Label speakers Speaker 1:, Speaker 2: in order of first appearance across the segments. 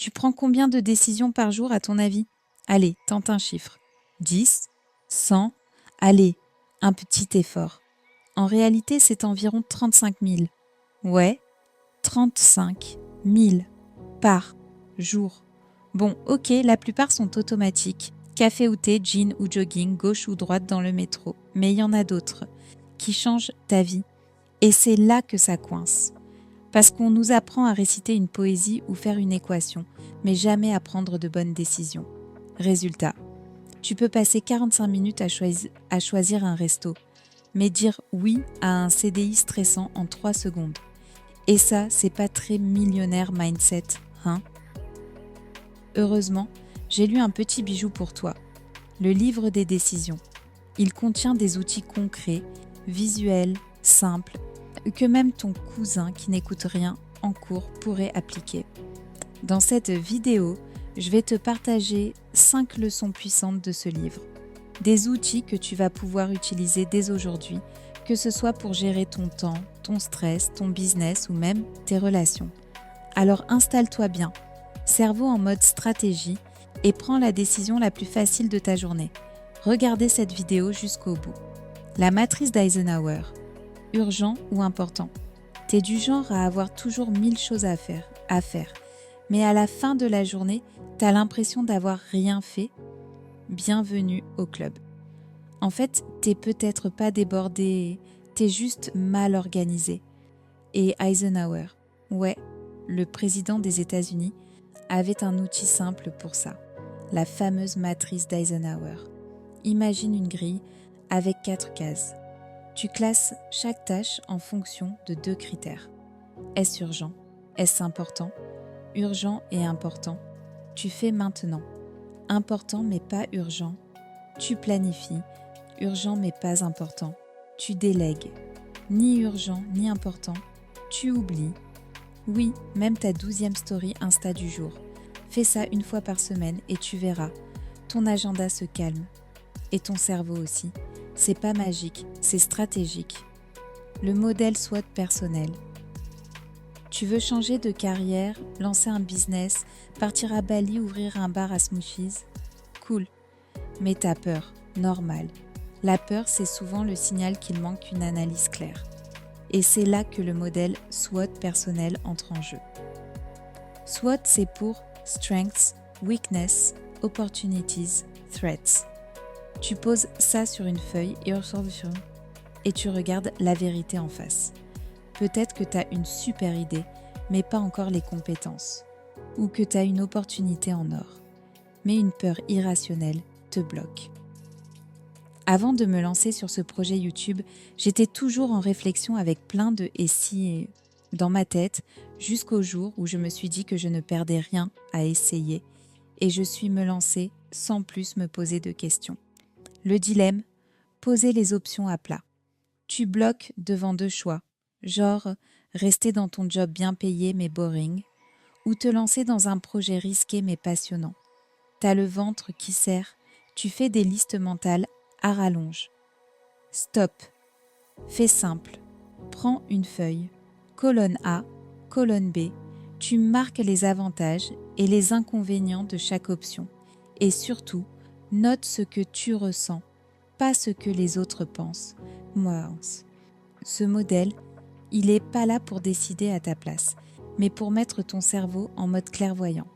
Speaker 1: Tu prends combien de décisions par jour à ton avis? Allez, tente un chiffre. 10, 100, allez, un petit effort. En réalité, c'est environ 35 000. Ouais, 35 000 par jour. Bon, ok, la plupart sont automatiques. Café ou thé, jean ou jogging, gauche ou droite dans le métro. Mais il y en a d'autres qui changent ta vie. Et c'est là que ça coince. Parce qu'on nous apprend à réciter une poésie ou faire une équation, mais jamais à prendre de bonnes décisions. Résultat, tu peux passer 45 minutes à choisir un resto, mais dire oui à un CDI stressant en 3 secondes. Et ça, c'est pas très millionnaire mindset, hein? Heureusement, j'ai lu un petit bijou pour toi, le livre des décisions. Il contient des outils concrets, visuels, simples, que même ton cousin qui n'écoute rien en cours pourrait appliquer. Dans cette vidéo, je vais te partager 5 leçons puissantes de ce livre. Des outils que tu vas pouvoir utiliser dès aujourd'hui, que ce soit pour gérer ton temps, ton stress, ton business ou même tes relations. Alors installe-toi bien, cerveau en mode stratégie et prends la décision la plus facile de ta journée. Regardez cette vidéo jusqu'au bout. La matrice d'Eisenhower. Urgent ou important. T'es du genre à avoir toujours 1000 choses à faire, mais à la fin de la journée, t'as l'impression d'avoir rien fait. Bienvenue au club. En fait, t'es peut-être pas débordé, t'es juste mal organisé. Et Eisenhower, ouais, le président des États-Unis, avait un outil simple pour ça, la fameuse matrice d'Eisenhower. Imagine une grille avec 4 cases. Tu classes chaque tâche en fonction de 2 critères. Est-ce urgent? Est-ce important? Urgent et important. Tu fais maintenant. Important mais pas urgent. Tu planifies. Urgent mais pas important. Tu délègues. Ni urgent ni important. Tu oublies. Oui, même ta 12e story Insta du jour. Fais ça une fois par semaine et tu verras. Ton agenda se calme. Et ton cerveau aussi. C'est pas magique, c'est stratégique. Le modèle SWOT personnel. Tu veux changer de carrière, lancer un business, partir à Bali, ouvrir un bar à smoothies? Cool. Mais t'as peur, normal. La peur, c'est souvent le signal qu'il manque une analyse claire. Et c'est là que le modèle SWOT personnel entre en jeu. SWOT, c'est pour Strengths, Weakness, Opportunities, Threats. Tu poses ça sur une feuille et tu regardes la vérité en face. Peut-être que tu as une super idée, mais pas encore les compétences. Ou que tu as une opportunité en or. Mais une peur irrationnelle te bloque. Avant de me lancer sur ce projet YouTube, j'étais toujours en réflexion avec plein de « et si » dans ma tête, jusqu'au jour où je me suis dit que je ne perdais rien à essayer et je suis me lancer sans plus me poser de questions. Le dilemme, poser les options à plat. Tu bloques devant 2 choix, genre rester dans ton job bien payé mais boring, ou te lancer dans un projet risqué mais passionnant. T'as le ventre qui serre, tu fais des listes mentales à rallonge. Stop, fais simple, prends une feuille, colonne A, colonne B, tu marques les avantages et les inconvénients de chaque option. Et surtout, note ce que tu ressens, pas ce que les autres pensent. Ce modèle, il n'est pas là pour décider à ta place, mais pour mettre ton cerveau en mode clairvoyant.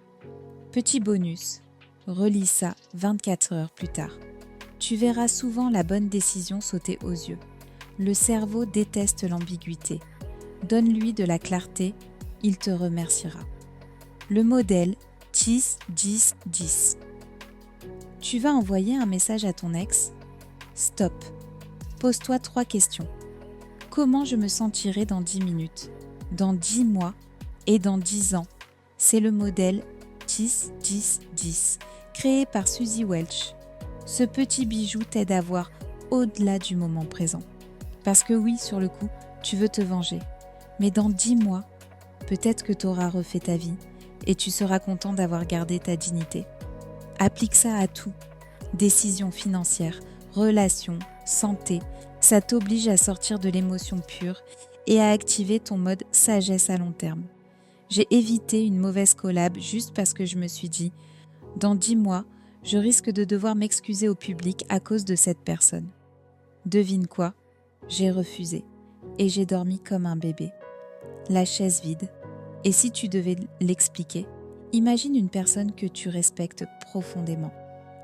Speaker 1: Petit bonus, relis ça 24 heures plus tard. Tu verras souvent la bonne décision sauter aux yeux. Le cerveau déteste l'ambiguïté. Donne-lui de la clarté, il te remerciera. Le modèle 10-10-10. Tu vas envoyer un message à ton ex? Stop. Pose-toi 3 questions. Comment je me sentirai dans 10 minutes, dans 10 mois et dans 10 ans? C'est le modèle 10-10-10, créé par Suzy Welch. Ce petit bijou t'aide à voir au-delà du moment présent. Parce que oui, sur le coup, tu veux te venger. Mais dans 10 mois, peut-être que tu auras refait ta vie et tu seras content d'avoir gardé ta dignité. Applique ça à tout. Décisions financières, relations, santé. Ça t'oblige à sortir de l'émotion pure et à activer ton mode sagesse à long terme. J'ai évité une mauvaise collab juste parce que je me suis dit, dans 10 mois, je risque de devoir m'excuser au public à cause de cette personne. Devine quoi? J'ai refusé et j'ai dormi comme un bébé. La chaise vide. Et si tu devais l'expliquer, imagine une personne que tu respectes profondément.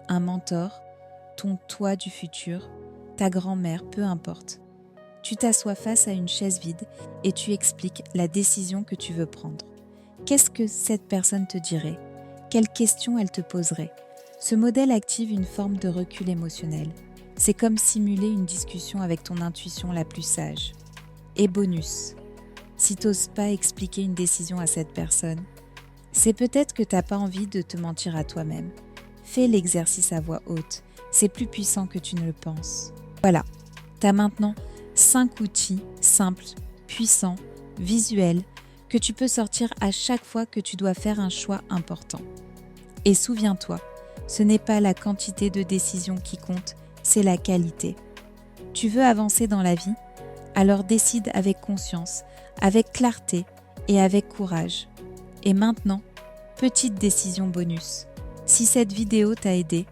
Speaker 1: Un mentor, ton toi du futur, ta grand-mère, peu importe. Tu t'assois face à une chaise vide et tu expliques la décision que tu veux prendre. Qu'est-ce que cette personne te dirait? Quelles questions elle te poserait? Ce modèle active une forme de recul émotionnel. C'est comme simuler une discussion avec ton intuition la plus sage. Et bonus, si t'oses pas expliquer une décision à cette personne, c'est peut-être que t'as pas envie de te mentir à toi-même. Fais l'exercice à voix haute, c'est plus puissant que tu ne le penses. Voilà, t'as maintenant 5 outils simples, puissants, visuels, que tu peux sortir à chaque fois que tu dois faire un choix important. Et souviens-toi, ce n'est pas la quantité de décisions qui compte, c'est la qualité. Tu veux avancer dans la vie? Alors décide avec conscience, avec clarté et avec courage. Et maintenant, petite décision bonus. Si cette vidéo t'a aidé,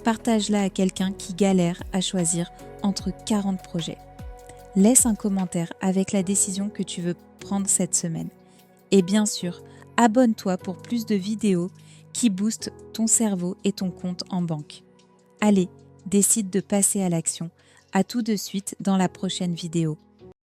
Speaker 1: partage-la à quelqu'un qui galère à choisir entre 40 projets. Laisse un commentaire avec la décision que tu veux prendre cette semaine. Et bien sûr, abonne-toi pour plus de vidéos qui boostent ton cerveau et ton compte en banque. Allez, décide de passer à l'action. À tout de suite dans la prochaine vidéo.